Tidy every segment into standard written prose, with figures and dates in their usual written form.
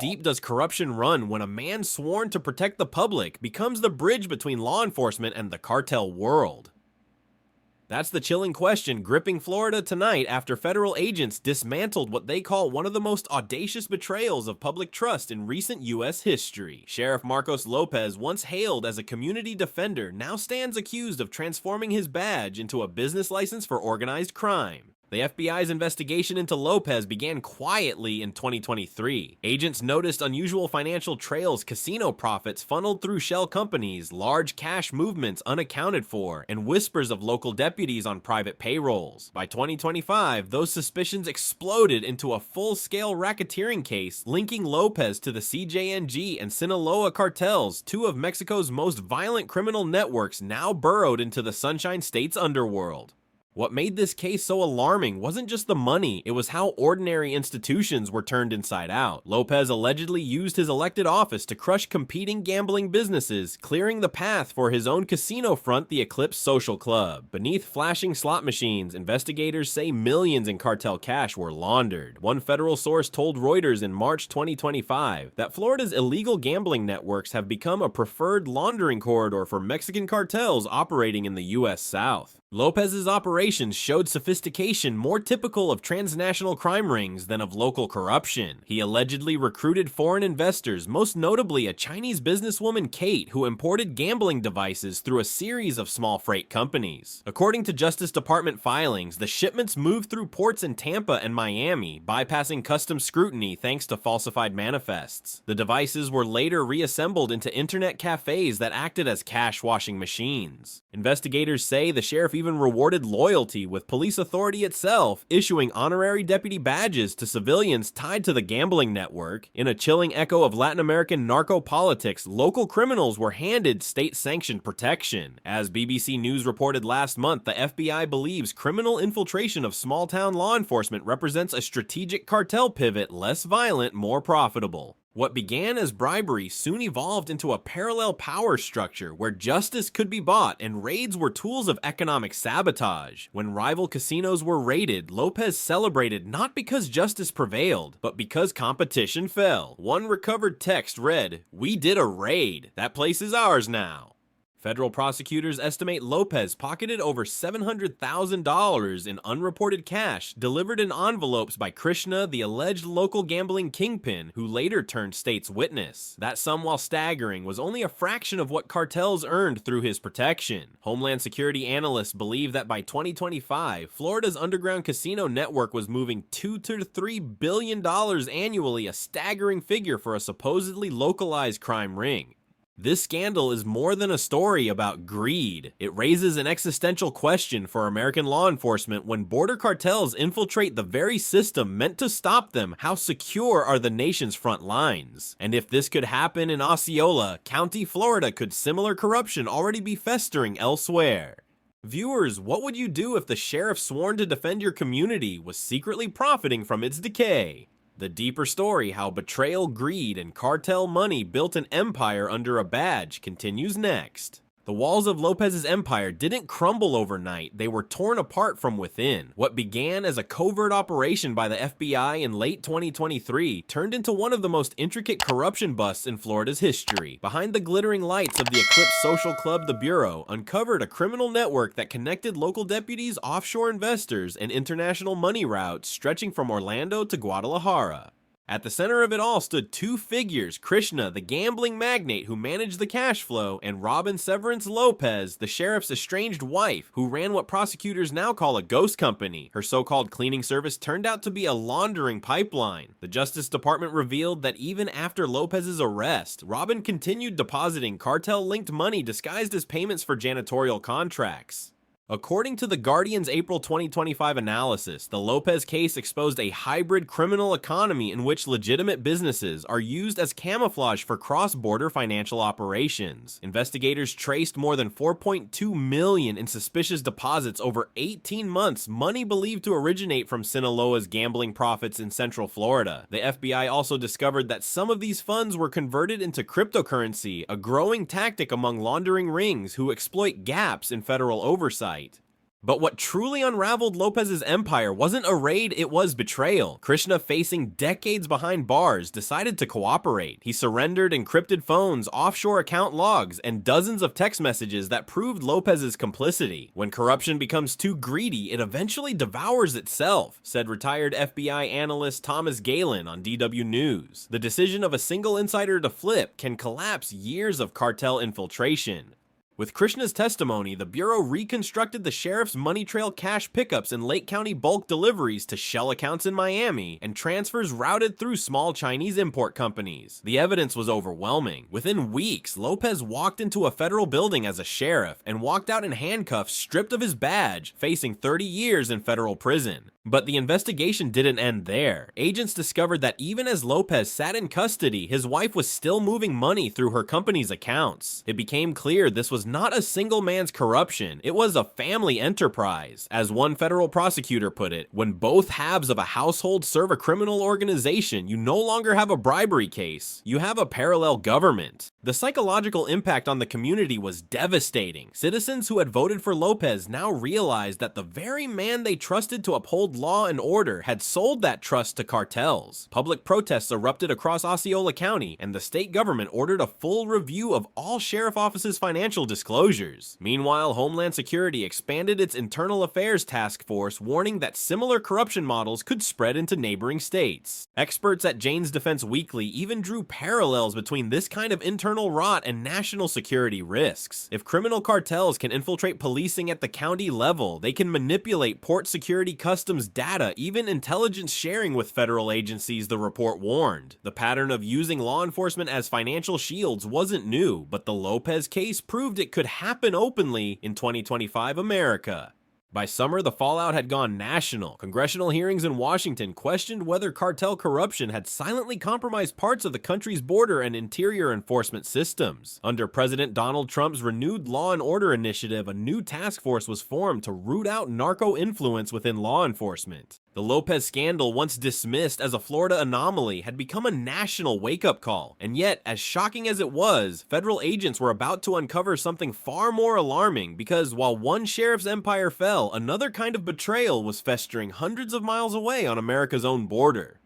deep does corruption run when a man sworn to protect the public becomes the bridge between law enforcement and the cartel world? That's the chilling question gripping Florida tonight after federal agents dismantled what they call one of the most audacious betrayals of public trust in recent U.S. history. Sheriff Marcos Lopez, once hailed as a community defender, now stands accused of transforming his badge into a business license for organized crime. The FBI's investigation into Lopez began quietly in 2023. Agents noticed unusual financial trails, casino profits funneled through shell companies, large cash movements unaccounted for, and whispers of local deputies on private payrolls. By 2025, those suspicions exploded into a full-scale racketeering case linking Lopez to the CING and Sinaloa cartels, two of Mexico's most violent criminal networks now burrowed into the Sunshine State's underworld. What made this case so alarming wasn't just the money, it was how ordinary institutions were turned inside out. Lopez allegedly used his elected office to crush competing gambling businesses, clearing the path for his own casino front, the Eclipse Social Club. Beneath flashing slot machines, investigators say millions in cartel cash were laundered. One federal source told Reuters in March 2025 that Florida's illegal gambling networks have become a preferred laundering corridor for Mexican cartels operating in the U.S. South. Lopez's operations showed sophistication more typical of transnational crime rings than of local corruption. He allegedly recruited foreign investors, most notably a Chinese businesswoman Kate, who imported gambling devices through a series of small freight companies. According to Justice Department filings, the shipments moved through ports in Tampa and Miami, bypassing customs scrutiny thanks to falsified manifests. The devices were later reassembled into internet cafes that acted as cash washing machines. Investigators say the sheriff even rewarded loyalty, with police authority itself issuing honorary deputy badges to civilians tied to the gambling network. In a chilling echo of Latin American narco politics, local criminals were handed state-sanctioned protection. As BBC News reported last month, the FBI believes criminal infiltration of small-town law enforcement represents a strategic cartel pivot, less violent, more profitable. What began as bribery soon evolved into a parallel power structure where justice could be bought and raids were tools of economic sabotage. When rival casinos were raided, Lopez celebrated not because justice prevailed, but because competition fell. One recovered text read, "We did a raid. That place is ours now." Federal prosecutors estimate Lopez pocketed over $700,000 in unreported cash delivered in envelopes by Krishna, the alleged local gambling kingpin, who later turned state's witness. That sum, while staggering, was only a fraction of what cartels earned through his protection. Homeland Security analysts believe that by 2025, Florida's underground casino network was moving $2 to $3 billion annually, a staggering figure for a supposedly localized crime ring. This scandal is more than a story about greed. It raises an existential question for American law enforcement. When border cartels infiltrate the very system meant to stop them, how secure are the nation's front lines? And if this could happen in Osceola, County, Florida, could similar corruption already be festering elsewhere? Viewers, what would you do if the sheriff sworn to defend your community was secretly profiting from its decay? The deeper story, how betrayal, greed, and cartel money built an empire under a badge, continues next. The walls of Lopez's empire didn't crumble overnight, they were torn apart from within. What began as a covert operation by the FBI in late 2023 turned into one of the most intricate corruption busts in Florida's history. Behind the glittering lights of the Eclipse Social Club, the Bureau uncovered a criminal network that connected local deputies, offshore investors, and international money routes stretching from Orlando to Guadalajara. At the center of it all stood two figures, Krishna, the gambling magnate who managed the cash flow, and Robin Severance Lopez, the sheriff's estranged wife, who ran what prosecutors now call a ghost company. Her so-called cleaning service turned out to be a laundering pipeline. The Justice Department revealed that even after Lopez's arrest, Robin continued depositing cartel-linked money disguised as payments for janitorial contracts. According to The Guardian's April 2025 analysis, the Lopez case exposed a hybrid criminal economy in which legitimate businesses are used as camouflage for cross-border financial operations. Investigators traced more than $4.2 million in suspicious deposits over 18 months, money believed to originate from Sinaloa's gambling profits in Central Florida. The FBI also discovered that some of these funds were converted into cryptocurrency, a growing tactic among laundering rings who exploit gaps in federal oversight. But what truly unraveled Lopez's empire wasn't a raid, it was betrayal. Krishna, facing decades behind bars, decided to cooperate. He surrendered encrypted phones, offshore account logs, and dozens of text messages that proved Lopez's complicity. When corruption becomes too greedy, it eventually devours itself, said retired FBI analyst Thomas Galen on DW News. The decision of a single insider to flip can collapse years of cartel infiltration. With Krishna's testimony, the Bureau reconstructed the sheriff's money trail cash pickups in Lake County bulk deliveries to shell accounts in Miami and transfers routed through small Chinese import companies. The evidence was overwhelming. Within weeks, Lopez walked into a federal building as a sheriff and walked out in handcuffs, stripped of his badge, facing 30 years in federal prison. But the investigation didn't end there. Agents discovered that even as Lopez sat in custody, his wife was still moving money through her company's accounts. It became clear this was not a single man's corruption, it was a family enterprise. As one federal prosecutor put it, when both halves of a household serve a criminal organization, you no longer have a bribery case, you have a parallel government. The psychological impact on the community was devastating. Citizens who had voted for Lopez now realized that the very man they trusted to uphold law and order had sold that trust to cartels. Public protests erupted across Osceola County, and the state government ordered a full review of all sheriff offices' financial disclosures. Meanwhile, Homeland Security expanded its internal affairs task force, warning that similar corruption models could spread into neighboring states. Experts at Jane's Defense Weekly even drew parallels between this kind of internal rot and national security risks. If criminal cartels can infiltrate policing at the county level, they can manipulate port security, customs data, even intelligence sharing with federal agencies, the report warned. The pattern of using law enforcement as financial shields wasn't new, but the Lopez case proved it could happen openly in 2025 America. By summer, the fallout had gone national. Congressional hearings in Washington questioned whether cartel corruption had silently compromised parts of the country's border and interior enforcement systems. Under President Donald Trump's renewed law and order initiative, a new task force was formed to root out narco influence within law enforcement. The Lopez scandal, once dismissed as a Florida anomaly, had become a national wake-up call. And yet, as shocking as it was, federal agents were about to uncover something far more alarming, because while one sheriff's empire fell, another kind of betrayal was festering hundreds of miles away on America's own border.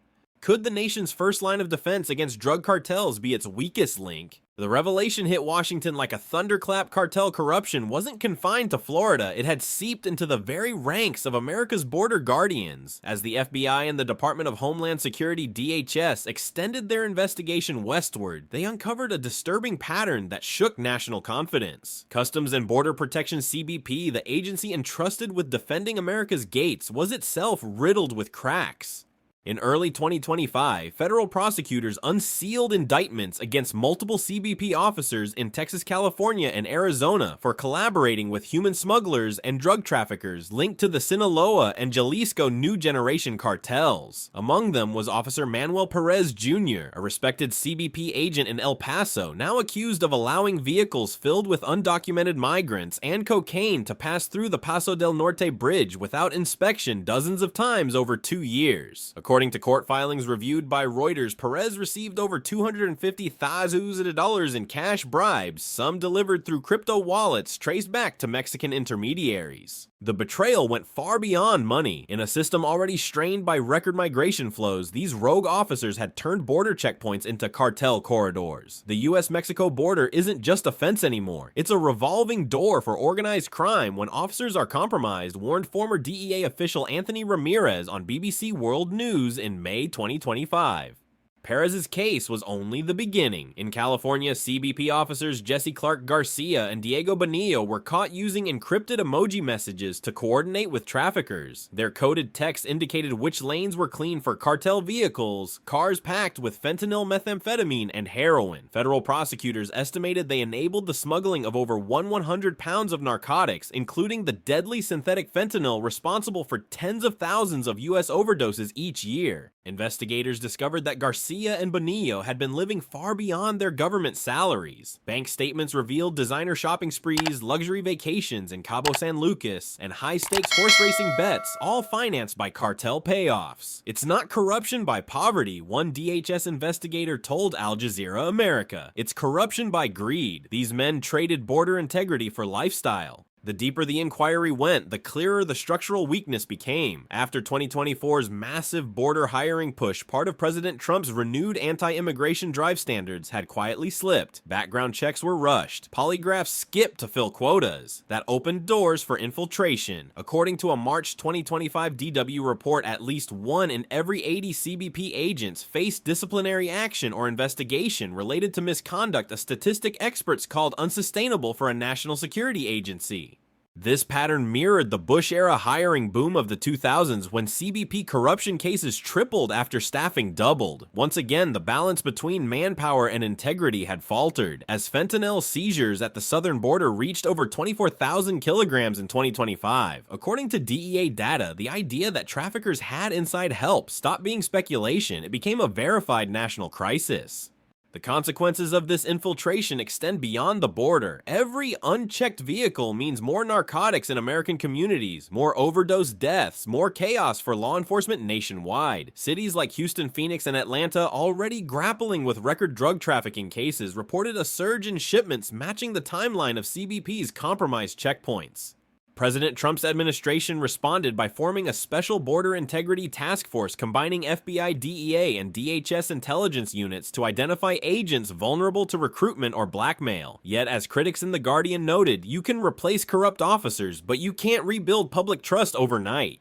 Could the nation's first line of defense against drug cartels be its weakest link? The revelation hit Washington like a thunderclap. Cartel corruption wasn't confined to Florida, it had seeped into the very ranks of America's border guardians. As the FBI and the Department of Homeland Security (DHS) extended their investigation westward, they uncovered a disturbing pattern that shook national confidence. Customs and Border Protection (CBP), the agency entrusted with defending America's gates, was itself riddled with cracks. In early 2025, federal prosecutors unsealed indictments against multiple CBP officers in Texas, California, and Arizona for collaborating with human smugglers and drug traffickers linked to the Sinaloa and Jalisco New Generation cartels. Among them was Officer Manuel Perez Jr., a respected CBP agent in El Paso, now accused of allowing vehicles filled with undocumented migrants and cocaine to pass through the Paso del Norte Bridge without inspection dozens of times over 2 years. According to court filings reviewed by Reuters, Perez received over $250,000 in cash bribes, some delivered through crypto wallets traced back to Mexican intermediaries. The betrayal went far beyond money. In a system already strained by record migration flows, these rogue officers had turned border checkpoints into cartel corridors. The US-Mexico border isn't just a fence anymore. It's a revolving door for organized crime. When officers are compromised, warned former DEA official Anthony Ramirez on BBC World News in May 2025. Perez's case was only the beginning. In California, CBP officers Jesse Clark Garcia and Diego Bonillo were caught using encrypted emoji messages to coordinate with traffickers. Their coded text indicated which lanes were clean for cartel vehicles, cars packed with fentanyl, methamphetamine, and heroin. Federal prosecutors estimated they enabled the smuggling of over 100 pounds of narcotics, including the deadly synthetic fentanyl responsible for tens of thousands of US overdoses each year. Investigators discovered that Garcia and Bonillo had been living far beyond their government salaries. Bank statements revealed designer shopping sprees, luxury vacations in Cabo San Lucas, and high-stakes horse racing bets, all financed by cartel payoffs. It's not corruption by poverty, one DHS investigator told Al Jazeera America. It's corruption by greed. These men traded border integrity for lifestyle. The deeper the inquiry went, the clearer the structural weakness became. After 2024's massive border hiring push, part of President Trump's renewed anti-immigration drive standards had quietly slipped. Background checks were rushed. Polygraphs skipped to fill quotas. That opened doors for infiltration. According to a March 2025 DW report, at least 1 in every 80 CBP agents faced disciplinary action or investigation related to misconduct, a statistic experts called unsustainable for a national security agency. This pattern mirrored the Bush-era hiring boom of the 2000s when CBP corruption cases tripled after staffing doubled. Once again, the balance between manpower and integrity had faltered, as fentanyl seizures at the southern border reached over 24,000 kilograms in 2025. According to DEA data, the idea that traffickers had inside help stopped being speculation. It became a verified national crisis. The consequences of this infiltration extend beyond the border. Every unchecked vehicle means more narcotics in American communities, more overdose deaths, more chaos for law enforcement nationwide. Cities like Houston, Phoenix, and Atlanta, already grappling with record drug trafficking cases, reported a surge in shipments matching the timeline of CBP's compromised checkpoints. President Trump's administration responded by forming a special border integrity task force combining FBI, DEA, and DHS intelligence units to identify agents vulnerable to recruitment or blackmail. Yet, as critics in The Guardian noted, you can replace corrupt officers, but you can't rebuild public trust overnight.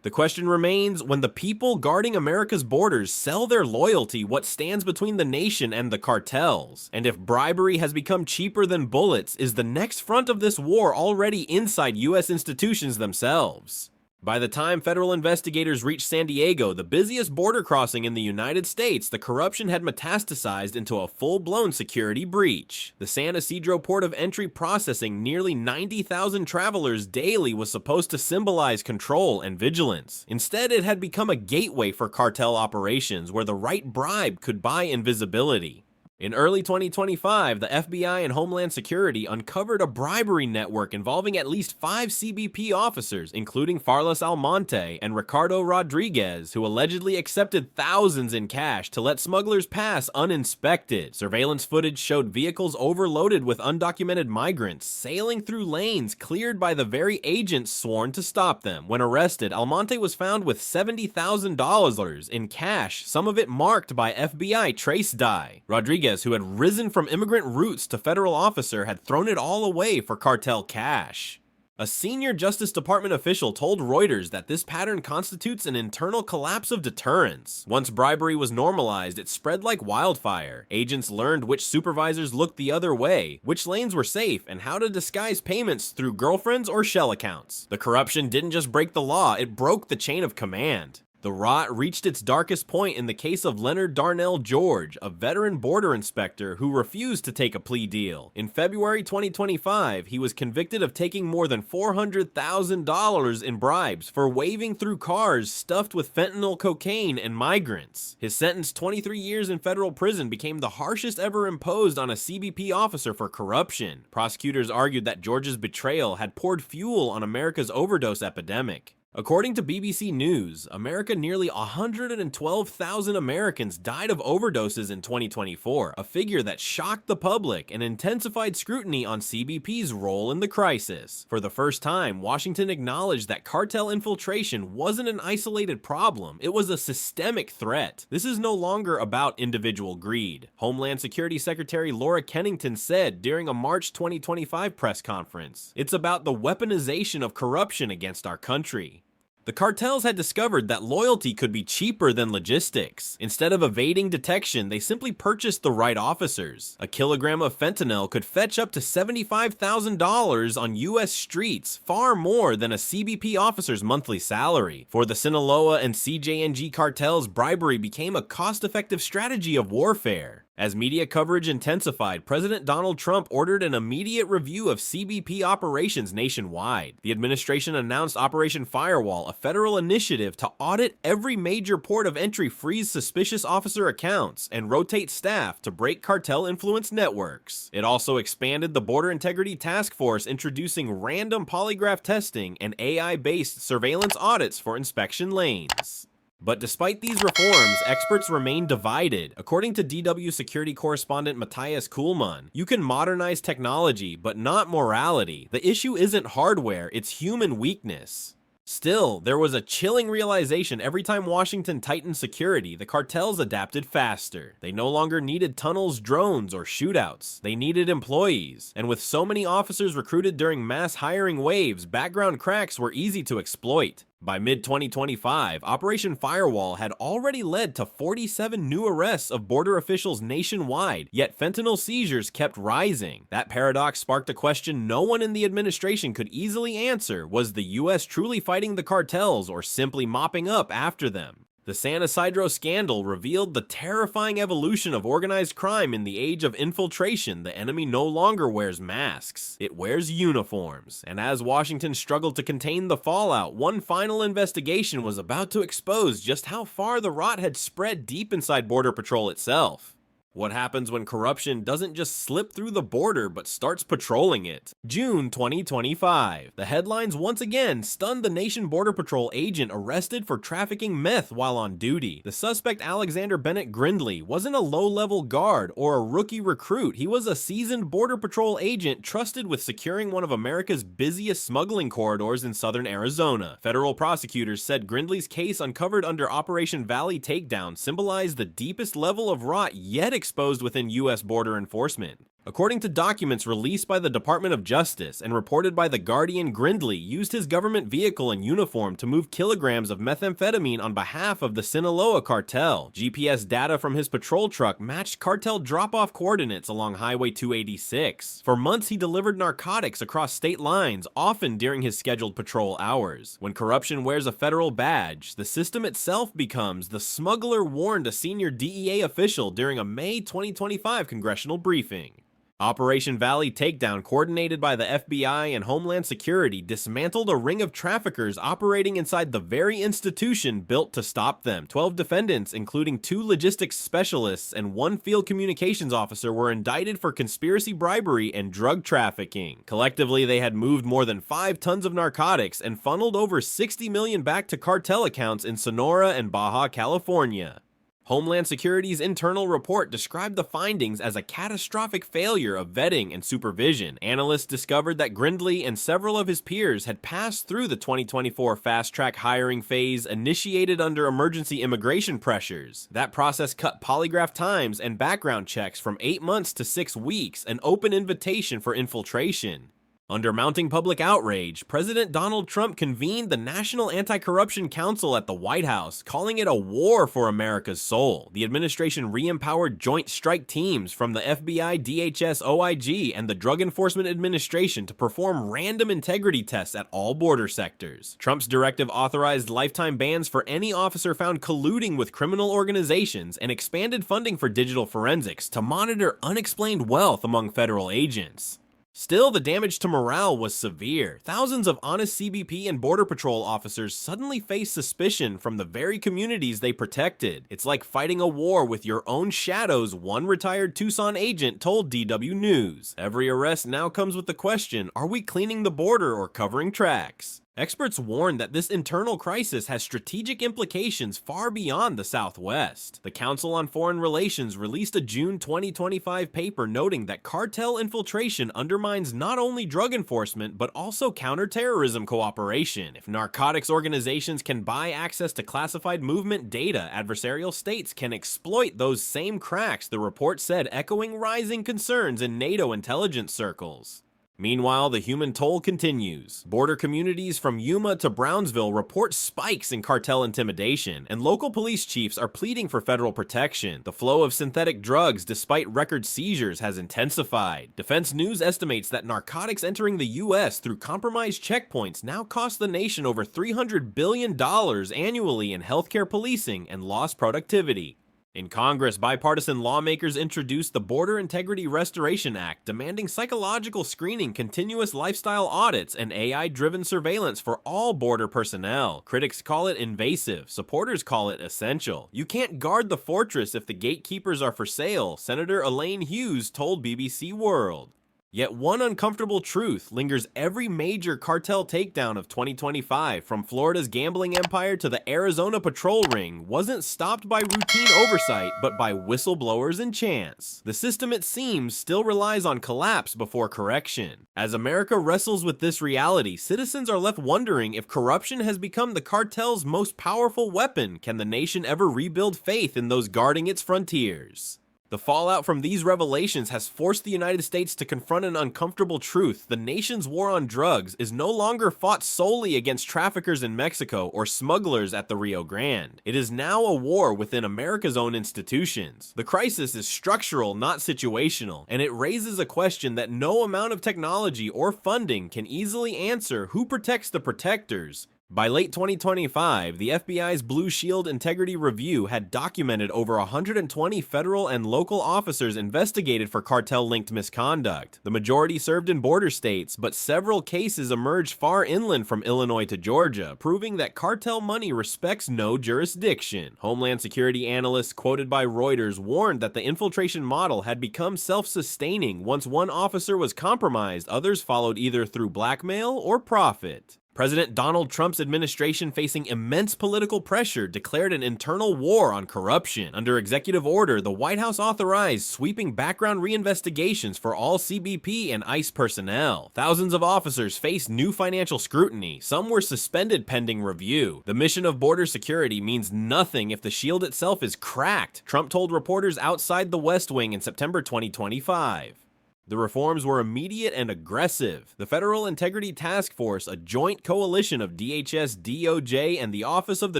The question remains, when the people guarding America's borders sell their loyalty, what stands between the nation and the cartels? And if bribery has become cheaper than bullets, is the next front of this war already inside US institutions themselves? By the time federal investigators reached San Diego, the busiest border crossing in the United States, the corruption had metastasized into a full-blown security breach. The San Ysidro port of entry processing nearly 90,000 travelers daily was supposed to symbolize control and vigilance. Instead, it had become a gateway for cartel operations where the right bribe could buy invisibility. In early 2025, the FBI and Homeland Security uncovered a bribery network involving at least 5 CBP officers, including Farlas Almonte and Ricardo Rodriguez, who allegedly accepted thousands in cash to let smugglers pass uninspected. Surveillance footage showed vehicles overloaded with undocumented migrants, sailing through lanes cleared by the very agents sworn to stop them. When arrested, Almonte was found with $70,000 in cash, some of it marked by FBI trace dye. Rodriguez, who had risen from immigrant roots to federal officer, had thrown it all away for cartel cash. A senior Justice Department official told Reuters that this pattern constitutes an internal collapse of deterrence. Once bribery was normalized, it spread like wildfire. Agents learned which supervisors looked the other way, which lanes were safe, and how to disguise payments through girlfriends or shell accounts. The corruption didn't just break the law, it broke the chain of command. The rot reached its darkest point in the case of Leonard Darnell George, a veteran border inspector who refused to take a plea deal. In February 2025, he was convicted of taking more than $400,000 in bribes for waving through cars stuffed with fentanyl, cocaine, and migrants. His sentence, 23 years in federal prison, became the harshest ever imposed on a CBP officer for corruption. Prosecutors argued that George's betrayal had poured fuel on America's overdose epidemic. According to BBC News, nearly 112,000 Americans died of overdoses in 2024, a figure that shocked the public and intensified scrutiny on CBP's role in the crisis. For the first time, Washington acknowledged that cartel infiltration wasn't an isolated problem, it was a systemic threat. This is no longer about individual greed. Homeland Security Secretary Laura Kennington said during a March 2025 press conference, "It's about the weaponization of corruption against our country." The cartels had discovered that loyalty could be cheaper than logistics. Instead of evading detection, they simply purchased the right officers. A kilogram of fentanyl could fetch up to $75,000 on US streets, far more than a CBP officer's monthly salary. For the Sinaloa and CING cartels, bribery became a cost-effective strategy of warfare. As media coverage intensified, President Donald Trump ordered an immediate review of CBP operations nationwide. The administration announced Operation Firewall, a federal initiative to audit every major port of entry, freeze suspicious officer accounts, and rotate staff to break cartel-influenced networks. It also expanded the Border Integrity Task Force, introducing random polygraph testing and AI-based surveillance audits for inspection lanes. But despite these reforms, experts remain divided. According to DW security correspondent Matthias Kuhlmann, you can modernize technology, but not morality. The issue isn't hardware, it's human weakness. Still, there was a chilling realization every time Washington tightened security, the cartels adapted faster. They no longer needed tunnels, drones, or shootouts. They needed employees. And with so many officers recruited during mass hiring waves, background cracks were easy to exploit. By mid-2025, Operation Firewall had already led to 47 new arrests of border officials nationwide, yet fentanyl seizures kept rising. That paradox sparked a question no one in the administration could easily answer: was the US truly fighting the cartels or simply mopping up after them? The San Isidro scandal revealed the terrifying evolution of organized crime in the age of infiltration. The enemy no longer wears masks, it wears uniforms. And as Washington struggled to contain the fallout, one final investigation was about to expose just how far the rot had spread deep inside Border Patrol itself. What happens when corruption doesn't just slip through the border but starts patrolling it? June 2025. The headlines once again stunned the nation Border Patrol agent arrested for trafficking meth while on duty. The suspect, Alexander Bennett Grindley, wasn't a low-level guard or a rookie recruit. He was a seasoned Border Patrol agent trusted with securing one of America's busiest smuggling corridors in southern Arizona. Federal prosecutors said Grindley's case, uncovered under Operation Valley Takedown, symbolized the deepest level of rot yet exposed within U.S. border enforcement. According to documents released by the Department of Justice and reported by The Guardian, Grindley used his government vehicle and uniform to move kilograms of methamphetamine on behalf of the Sinaloa cartel. GPS data from his patrol truck matched cartel drop-off coordinates along Highway 286. For months, he delivered narcotics across state lines, often during his scheduled patrol hours. When corruption wears a federal badge, the system itself becomes. The smuggler warned a senior DEA official during a May 2025 congressional briefing. Operation Valley Takedown, coordinated by the FBI and Homeland Security, dismantled a ring of traffickers operating inside the very institution built to stop them. 12 defendants, including 2 logistics specialists and 1 field communications officer, were indicted for conspiracy, bribery, and drug trafficking. Collectively, they had moved more than 5 tons of narcotics and funneled over $60 million back to cartel accounts in Sonora and Baja California. Homeland Security's internal report described the findings as a catastrophic failure of vetting and supervision. Analysts discovered that Grindley and several of his peers had passed through the 2024 fast-track hiring phase initiated under emergency immigration pressures. That process cut polygraph times and background checks from 8 months to 6 weeks, an open invitation for infiltration. Under mounting public outrage, President Donald Trump convened the National Anti-Corruption Council at the White House, calling it a war for America's soul. The administration re-empowered joint strike teams from the FBI, DHS, OIG, and the Drug Enforcement Administration to perform random integrity tests at all border sectors. Trump's directive authorized lifetime bans for any officer found colluding with criminal organizations and expanded funding for digital forensics to monitor unexplained wealth among federal agents. Still, the damage to morale was severe. Thousands of honest CBP and Border Patrol officers suddenly faced suspicion from the very communities they protected. It's like fighting a war with your own shadows, one retired Tucson agent told DW News. Every arrest now comes with the question, are we cleaning the border or covering tracks? Experts warn that this internal crisis has strategic implications far beyond the Southwest. The Council on Foreign Relations released a June 2025 paper noting that cartel infiltration undermines not only drug enforcement but also counterterrorism cooperation. If narcotics organizations can buy access to classified movement data, adversarial states can exploit those same cracks, the report said, echoing rising concerns in NATO intelligence circles. Meanwhile, the human toll continues. Border communities from Yuma to Brownsville report spikes in cartel intimidation, and local police chiefs are pleading for federal protection. The flow of synthetic drugs, despite record seizures, has intensified. Defense News estimates that narcotics entering the U.S. through compromised checkpoints now cost the nation over $300 billion annually in healthcare policing and lost productivity. In Congress, bipartisan lawmakers introduced the Border Integrity Restoration Act, demanding psychological screening, continuous lifestyle audits, and AI-driven surveillance for all border personnel. Critics call it invasive, supporters call it essential. You can't guard the fortress if the gatekeepers are for sale, Senator Elaine Hughes told BBC World. Yet one uncomfortable truth lingers every major cartel takedown of 2025, from Florida's gambling empire to the Arizona patrol ring, wasn't stopped by routine oversight, but by whistleblowers and chance. The system, it seems, still relies on collapse before correction. As America wrestles with this reality, citizens are left wondering if corruption has become the cartel's most powerful weapon. Can the nation ever rebuild faith in those guarding its frontiers? The fallout from these revelations has forced the United States to confront an uncomfortable truth. The nation's war on drugs is no longer fought solely against traffickers in Mexico or smugglers at the Rio Grande. It is now a war within America's own institutions. The crisis is structural, not situational, and it raises a question that no amount of technology or funding can easily answer: who protects the protectors? By late 2025, the FBI's Blue Shield Integrity Review had documented over 120 federal and local officers investigated for cartel-linked misconduct. The majority served in border states, but several cases emerged far inland from Illinois to Georgia, proving that cartel money respects no jurisdiction. Homeland Security analysts quoted by Reuters warned that the infiltration model had become self-sustaining. Once one officer was compromised, others followed either through blackmail or profit. President Donald Trump's administration, facing immense political pressure, declared an internal war on corruption. Under executive order, the White House authorized sweeping background reinvestigations for all CBP and ICE personnel. Thousands of officers faced new financial scrutiny. Some were suspended pending review. The mission of border security means nothing if the shield itself is cracked, Trump told reporters outside the West Wing in September 2025. The reforms were immediate and aggressive. The Federal Integrity Task Force, a joint coalition of DHS, DOJ, and the Office of the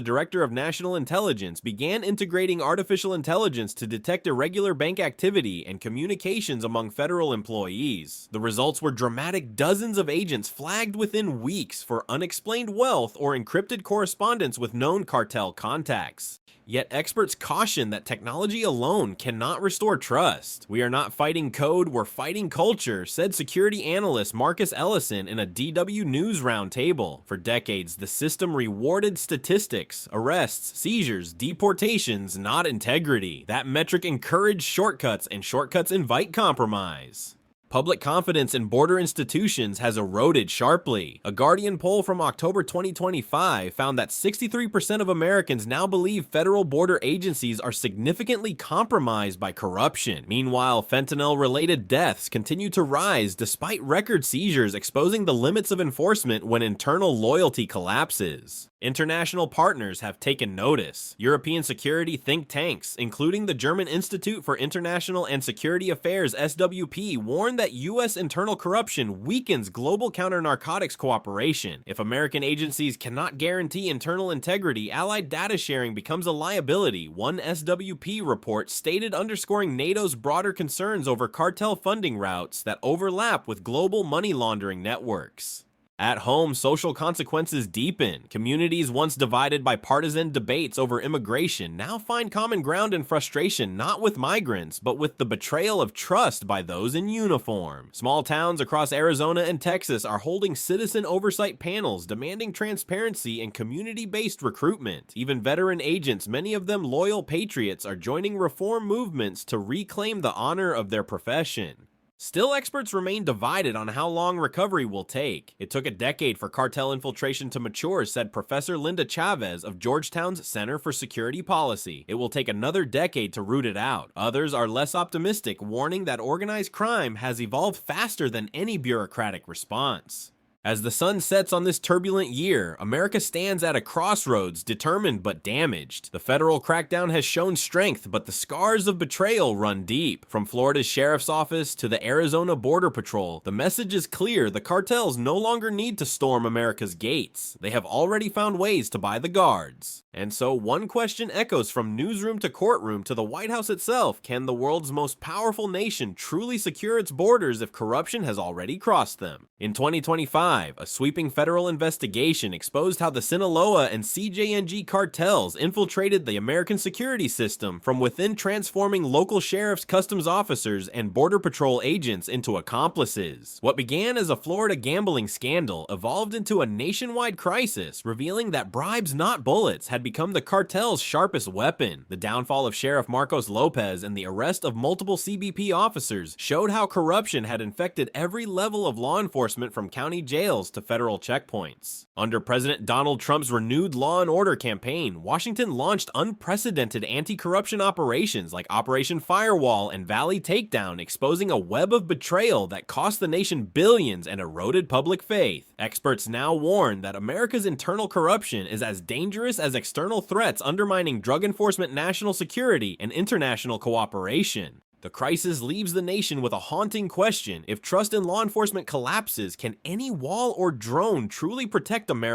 Director of National Intelligence, began integrating artificial intelligence to detect irregular bank activity and communications among federal employees. The results were dramatic. Dozens of agents flagged within weeks for unexplained wealth or encrypted correspondence with known cartel contacts. Yet experts caution that technology alone cannot restore trust. "We are not fighting code, we're fighting culture," said security analyst Marcus Ellison in a DW News roundtable. For decades, the system rewarded statistics, arrests, seizures, deportations, not integrity. That metric encouraged shortcuts, and shortcuts invite compromise. Public confidence in border institutions has eroded sharply. A Guardian poll from October 2025 found that 63% of Americans now believe federal border agencies are significantly compromised by corruption. Meanwhile, fentanyl-related deaths continue to rise despite record seizures, exposing the limits of enforcement when internal loyalty collapses. International partners have taken notice. European security think tanks, including the German Institute for International and Security Affairs (SWP), warn that U.S. internal corruption weakens global counter-narcotics cooperation. If American agencies cannot guarantee internal integrity, allied data sharing becomes a liability, one SWP report stated, underscoring NATO's broader concerns over cartel funding routes that overlap with global money laundering networks. At home, social consequences deepen. Communities once divided by partisan debates over immigration now find common ground in frustration, not with migrants, but with the betrayal of trust by those in uniform. Small towns across Arizona and Texas are holding citizen oversight panels demanding transparency and community-based recruitment. Even veteran agents, many of them loyal patriots, are joining reform movements to reclaim the honor of their profession. Still, experts remain divided on how long recovery will take. It took a decade for cartel infiltration to mature, said Professor Linda Chavez of Georgetown's Center for Security Policy. It will take another decade to root it out. Others are less optimistic, warning that organized crime has evolved faster than any bureaucratic response. As the sun sets on this turbulent year, America stands at a crossroads, determined but damaged. The federal crackdown has shown strength, but the scars of betrayal run deep. From Florida's sheriff's office to the Arizona Border Patrol, the message is clear: the cartels no longer need to storm America's gates. They have already found ways to buy the guards. And so one question echoes from newsroom to courtroom to the White House itself: can the world's most powerful nation truly secure its borders if corruption has already crossed them? In 2025, 2005, a sweeping federal investigation exposed how the Sinaloa and CING cartels infiltrated the American security system from within, transforming local sheriffs, customs officers, and border patrol agents into accomplices. What began as a Florida gambling scandal evolved into a nationwide crisis, revealing that bribes, not bullets, had become the cartel's sharpest weapon. The downfall of Sheriff Marcos Lopez and the arrest of multiple CBP officers showed how corruption had infected every level of law enforcement, from county jails to federal checkpoints. Under President Donald Trump's renewed law and order campaign, Washington launched unprecedented anti-corruption operations like Operation Firewall and Valley Takedown, exposing a web of betrayal that cost the nation billions and eroded public faith. Experts now warn that America's internal corruption is as dangerous as external threats, undermining drug enforcement, national security, and international cooperation. The crisis leaves the nation with a haunting question: if trust in law enforcement collapses, can any wall or drone truly protect America?